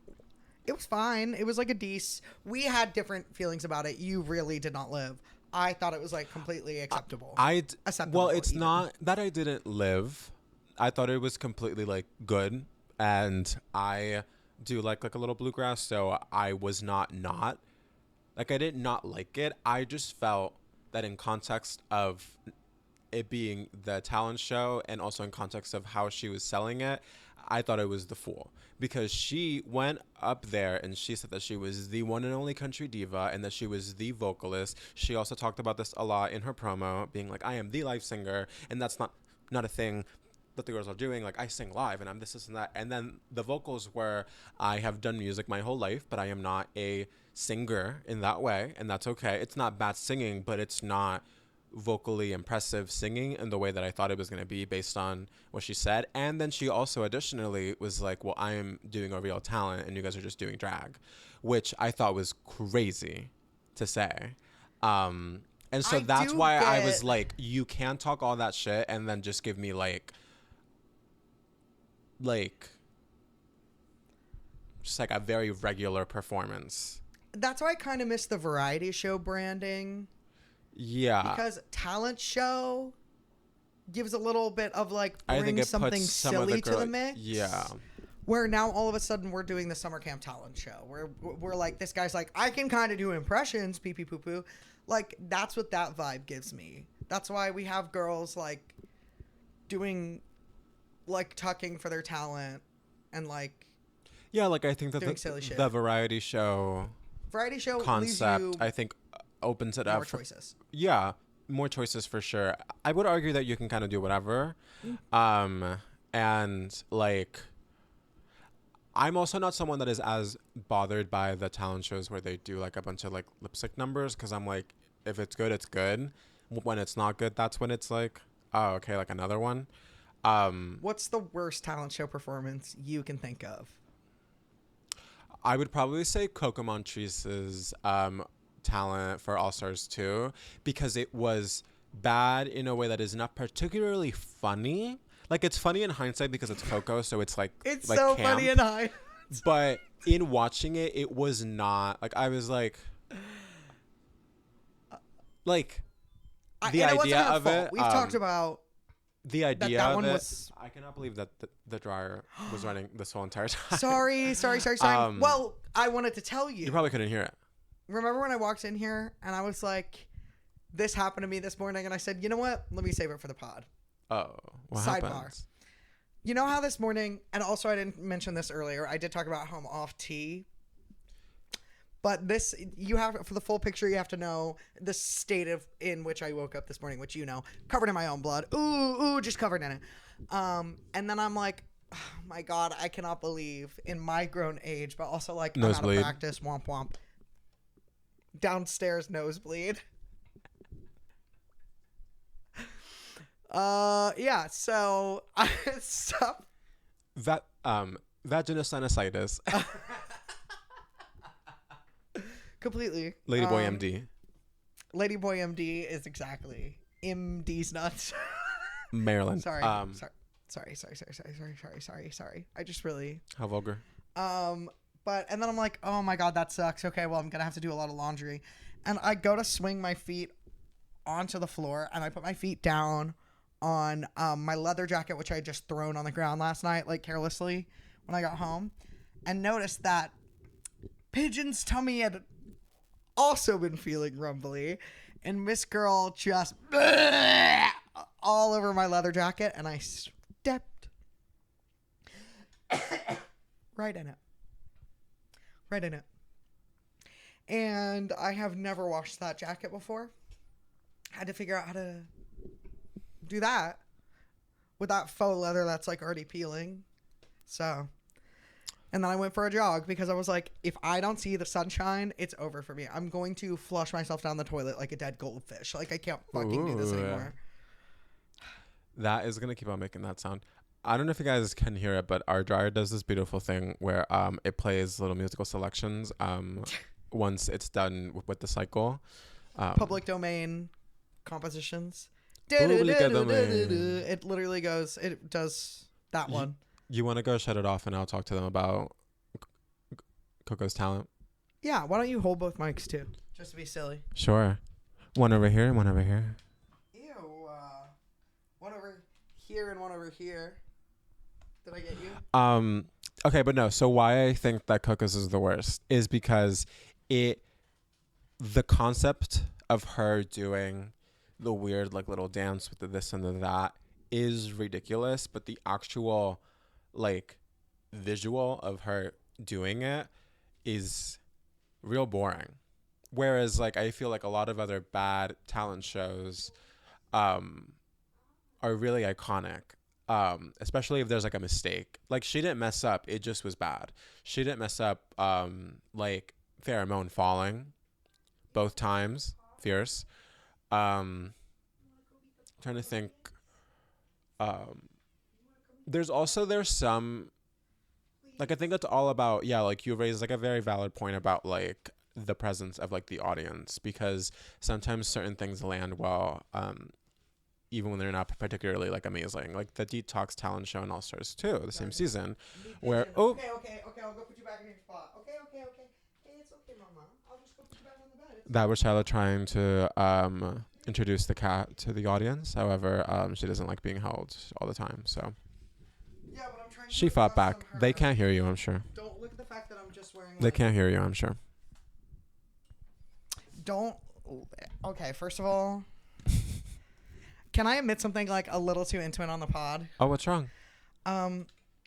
It was fine. It was like a decent. We had different feelings about it. You really did not live. I thought it was like completely acceptable. Acceptable, well, it's even. not that I didn't live. I thought it was completely like good, and I do like a little bluegrass, so I was not like I did not like it. I just felt that in context of it being the talent show and also in context of how she was selling it, I thought it was the fool, because she went up there and she said that she was the one and only country diva and that she was the vocalist. She also talked about this a lot in her promo, being like, I am the live singer, and that's not a thing that the girls are doing. Like, I sing live and I'm this and that. And then the vocals were, I have done music my whole life, but I am not a singer in that way, and that's okay. It's not bad singing, but it's not vocally impressive singing in the way that I thought it was going to be based on what she said. And then she also additionally was like, well, I am doing a real talent and you guys are just doing drag, which I thought was crazy. to say. And so I that's do why I get- was like, you can talk all that shit and then just give me like just like a very regular performance. That's why I kind of miss the variety show branding. Yeah. Because talent show gives a little bit of like I think bring it something puts some of silly the to the mix. Yeah. Where now all of a sudden we're doing the summer camp talent show. Where we're like, this guy's like, I can kind of do impressions, pee pee poo poo. Like, that's what that vibe gives me. That's why we have girls like doing like tucking for their talent and like Yeah, like I think that doing silly shit. the variety show variety show concept, leaves you I think, opens it more up for choices. Yeah, more choices for sure. I would argue that you can kind of do whatever. And like, I'm also not someone that is as bothered by the talent shows where they do like a bunch of like lip sync numbers, because I'm like, if it's good, it's good. When it's not good, that's when it's like, oh, okay, like another one. What's the worst talent show performance you can think of? I would probably say Coco Montrese's talent for All Stars 2, because it was bad in a way that is not particularly funny. Like, it's funny in hindsight because it's Coco, so it's like It's like so camp. funny and high. But in watching it, it was not like, I was like the idea of it. We've talked about the idea that of one it. was- I cannot believe that the dryer was running this whole entire time. Sorry. Well, I wanted to tell you. You probably couldn't hear it. Remember when I walked in here and I was like, this happened to me this morning, and I said, you know what? Let me save it for the pod. Oh, what Sidebar. happened? You know how this morning, and also I didn't mention this earlier, I did talk about how I'm off tea. But this, you have, for the full picture, you have to know the state in which I woke up this morning, which you know, covered in my own blood. Ooh, just covered in it. And then I'm like, oh my God, I cannot believe in my grown age, but also like, I'm out Nosebleed. of practice, womp womp. Downstairs nosebleed. Yeah, so I stop. Vaginosinusitis. Completely. Ladyboy MD. Ladyboy MD is exactly MD's nuts. Maryland. Sorry. Sorry. I just really. How vulgar. But and then I'm like, oh my God, that sucks. Okay, well I'm gonna have to do a lot of laundry, and I go to swing my feet onto the floor, and I put my feet down on my leather jacket, which I had just thrown on the ground last night, like carelessly when I got home, and noticed that Pigeon's tummy had also been feeling rumbly, and Miss Girl just all over my leather jacket, and I stepped right in it. And I have never washed that jacket before. Had to figure out how to do that with that faux leather that's like already peeling. So, and then I went for a jog because I was like, if I don't see the sunshine, it's over for me. I'm going to flush myself down the toilet like a dead goldfish. Like, I can't fucking do this Ooh. anymore. That is gonna keep on making that sound. I don't know if you guys can hear it, but our dryer does this beautiful thing where it plays little musical selections once it's done with the cycle. Public domain compositions. Public domain. It literally goes, it does that one. You want to go shut it off, and I'll talk to them about Coco's talent. Yeah, why don't you hold both mics too? Just to be silly. Sure. One over here, one over here. Ew. One over here and one over here. Did I get you? Okay, but no. So why I think that Coco's is the worst is because the concept of her doing the weird like little dance with the this and the that is ridiculous, but the actual like visual of her doing it is real boring. Whereas like I feel like a lot of other bad talent shows are really iconic. Especially if there's like a mistake. Like she didn't mess up, it just was bad. She didn't mess up like Pheromone falling both times. Fierce. Trying to think. There's some like I think it's all about like you raised like a very valid point about like the presence of like the audience, because sometimes certain things land well, even when they're not particularly like amazing. Like the Detox talent show in All Stars 2, the same season, where Okay, I'll go put you back in your spot. Okay. Hey, it's okay, mama. I'll just go put you back on the bed. that was Charlotte trying to introduce the cat to the audience. However, she doesn't like being held all the time, so Yeah, but I'm trying to she fought adjust back. on her. They can't hear you, I'm sure. Don't look at the fact that I'm just wearing. They can't hear you, I'm sure. Don't. Okay, first of all, can I admit something like a little too intimate on the pod? Oh, what's wrong?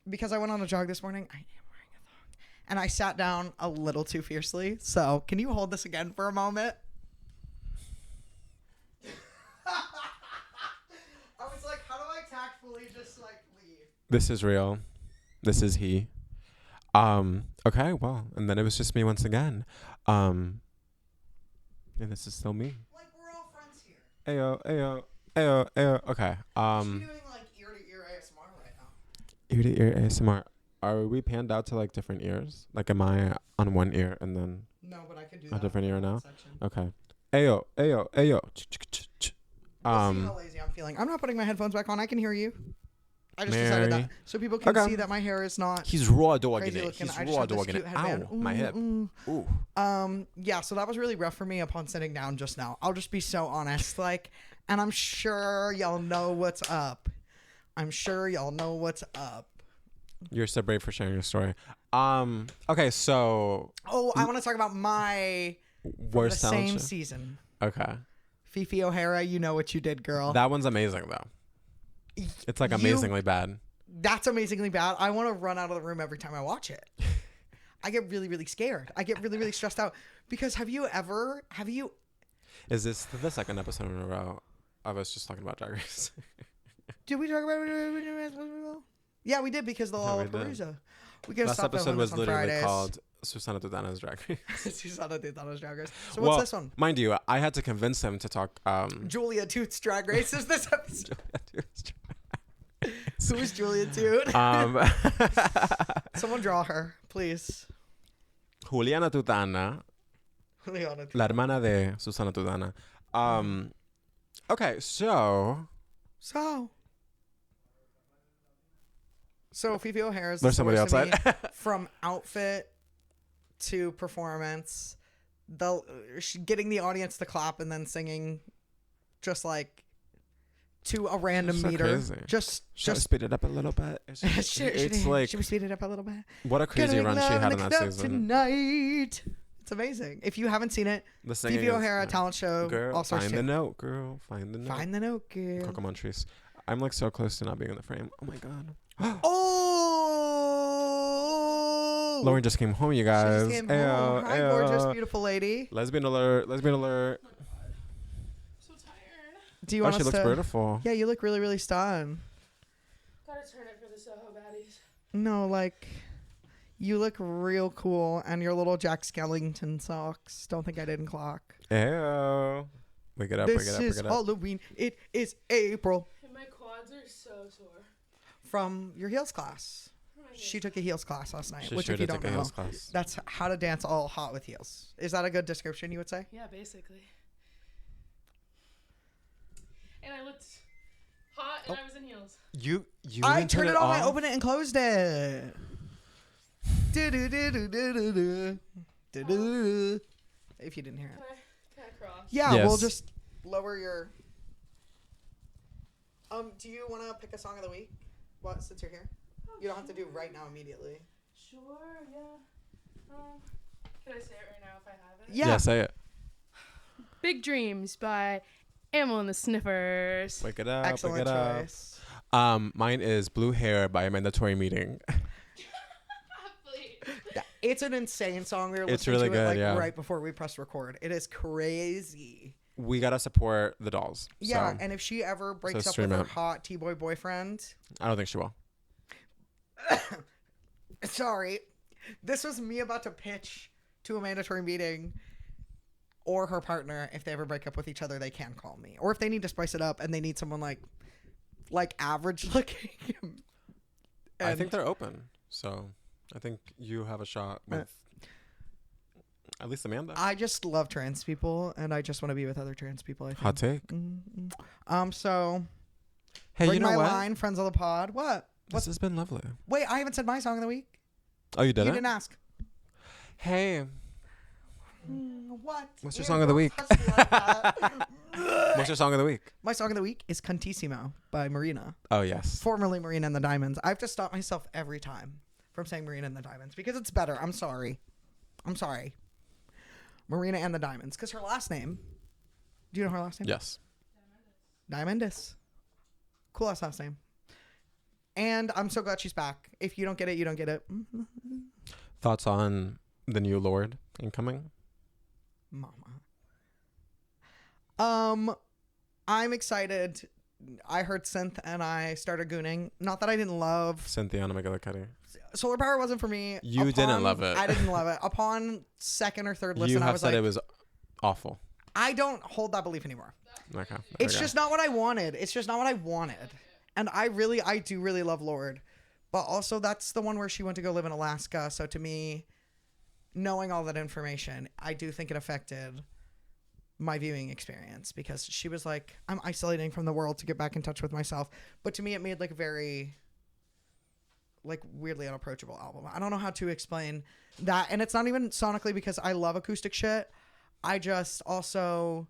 Because I went on a jog this morning. I am wearing a thong, and I sat down a little too fiercely. So, can you hold this again for a moment? I was like, how do I tactfully just like leave? This is real. This is he. Okay, well, and then it was just me once again. And this is still me. Like, we're all friends here. Ayo. Okay. She's doing like ear to ear ASMR right now. Ear to ear ASMR. Are we panned out to like different ears? Like, am I on one ear and then No, but I could do a that. different ear in that now? section. Okay. Ayo. You'll see how lazy I'm feeling. I'm not putting my headphones back on. I can hear you. I just decided Mary. that so people can Okay. see that my hair is not He's raw dogging crazy it. looking. He's I just raw have this dogging cute it. headband. Ow, my hip. Ooh. Yeah, so that was really rough for me upon sitting down just now. I'll just be so honest, like, and I'm sure y'all know what's up. You're so brave for sharing your story. Okay, so Oh, I want to talk about my worst the talent same show? season. Okay. Fifi O'Hara, you know what you did, girl. That one's amazing though. It's like amazingly bad. That's amazingly bad. I want to run out of the room every time I watch it. I get really, really scared. I get really, really stressed out because have you? Is this the second episode in a row of us just talking about Drag Race? Did we talk about it? Yeah, we did because the Yeah, we did. Lollapalooza. We gotta Last stop episode filming was this on literally Fridays. called Susana Tutana's Drag Race. Susana Tutana's Drag Race. So what's this one? Mind you, I had to convince him to talk. Julia Toot's Drag Race is this episode. Who is Julia Toot? Someone draw her, please. Juliana Tutana, Juliana Toot. la hermana de Susana Tutana. Okay, so Fifi O'Hara's there's somebody outside. from outfit to performance, getting the audience to clap and then singing, just like to a random So meter. crazy. Just speed it up a little bit. It's like should we speed it up a little bit? what a crazy Gonna run make she love had in in the that club season. tonight. It's amazing. If you haven't seen it, The singing Fifi is- O'Hara yeah. talent show. Girl, All-Stars find 2. the note, girl. Find the note. Find the note, girl. Coco Montrese. I'm like so close to not being in the frame. Oh my god. Oh, Lauren just came home, you She guys. just came home. Hi, gorgeous, beautiful lady. Lesbian alert. Lesbian alert. So tired. Do you Oh, want she us looks to? beautiful. Yeah, you look really, really stunned. Gotta turn it for the Soho baddies. No, like, you look real cool, and your little Jack Skellington socks. Don't think I didn't clock. Ew. Wake it up, This wake it up, is wake it up. Halloween. It is April. And my quads are so sore. From your heels class. Oh my She took a heels class last night, She which sure if you did don't take a know, heels class. that's how to dance all hot with heels. Is that a good description, you would say? Yeah, basically. And I looked hot and I was in heels. You I didn't turn turned it on, I off? opened it and closed it. Do-do-do-do-do-do-do. Do-do-do-do. If you didn't hear it. Can I cross? Yeah, Yes. we'll just lower your. Do you want to pick a song of the week? What, since you're here? You don't have to do right now immediately. Sure, yeah. Can I say it right now if I have it? Yeah. Yeah, say it. Big Dreams by Amel and the Sniffers. Wake it up, Excellent wake it up. choice. Mine is Blue Hair by Mandatory Meeting. Please. Yeah, it's an insane song. We were It's listening really to it good, like yeah. right before we pressed record. It is crazy. We gotta support the dolls. Yeah, so and if she ever breaks up with stream her it. hot T-boy boyfriend, I don't think she will. sorry, this was me about to pitch to a mandatory meeting or her partner. If they ever break up with each other, they can call me. Or if they need to spice it up and they need someone like average looking. I think they're open, so I think you have a shot with At least Amanda. I just love trans people, and I just want to be with other trans people. I think. Hot take. So. Hey, Bring you know my what? line, friends of the pod. What? This has been lovely. Wait, I haven't said my song of the week. Oh, you didn't? You didn't ask. Hey, What? What's your song of the week? What's your song of the week? My song of the week is Cantissimo by Marina, Oh, yes. formerly Marina and the Diamonds. I have to stop myself every time from saying Marina and the Diamonds because it's better. I'm sorry. Marina and the Diamonds, because her last name. Do you know her last name? Yes. Diamandis. Cool ass last name. And I'm so glad she's back. If you don't get it, you don't get it. Thoughts on the new Lord incoming? Mama. I'm excited. I heard synth and I started gooning. Not that I didn't love Cynthia McGillicuddy. Solar Power wasn't for me. You didn't love it. I didn't love it. Upon second or third listen, You I have was said like, it was awful. I don't hold that belief anymore. Okay. It's Okay. just not what I wanted. It's just not what I wanted. And I do really love Lorde. But also that's the one where she went to go live in Alaska. So to me, knowing all that information, I do think it affected my viewing experience because she was like, I'm isolating from the world to get back in touch with myself. But to me, it made like a very like weirdly unapproachable album. I don't know how to explain that. And it's not even sonically because I love acoustic shit. I just also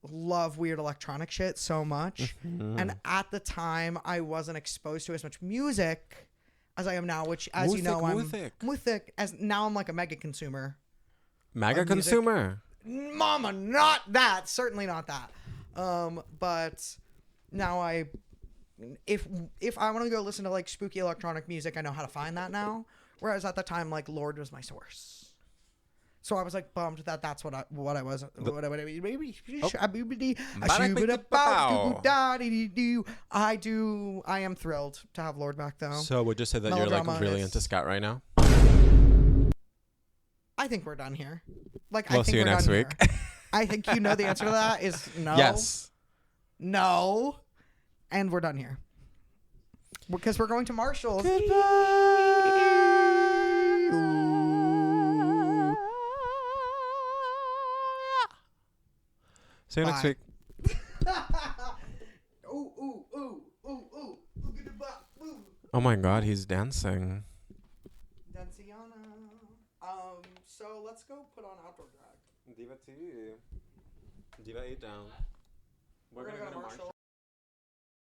love weird electronic shit so much. And at the time, I wasn't exposed to as much music as I am now, which, as you know, I'm music. As now, I'm like a mega consumer. Mega consumer. Mama, not that. Certainly not that. But now if I want to go listen to like spooky electronic music, I know how to find that now. Whereas at the time, like Lorde was my source. So I was like bummed that that's what I was. I am thrilled to have Lorde back though. So would you say that you're like really into scat right now? I think we're done here. Like We'll I think see you we're next done week. here. I think you know the answer to that is no. Yes. No. And we're done here. Because we're going to Marshall's. See you next Bye. week. Oh my God, he's dancing. Danciana. So let's go put on outdoor drag. Diva T. Diva 8 down. We're gonna go to Marshall.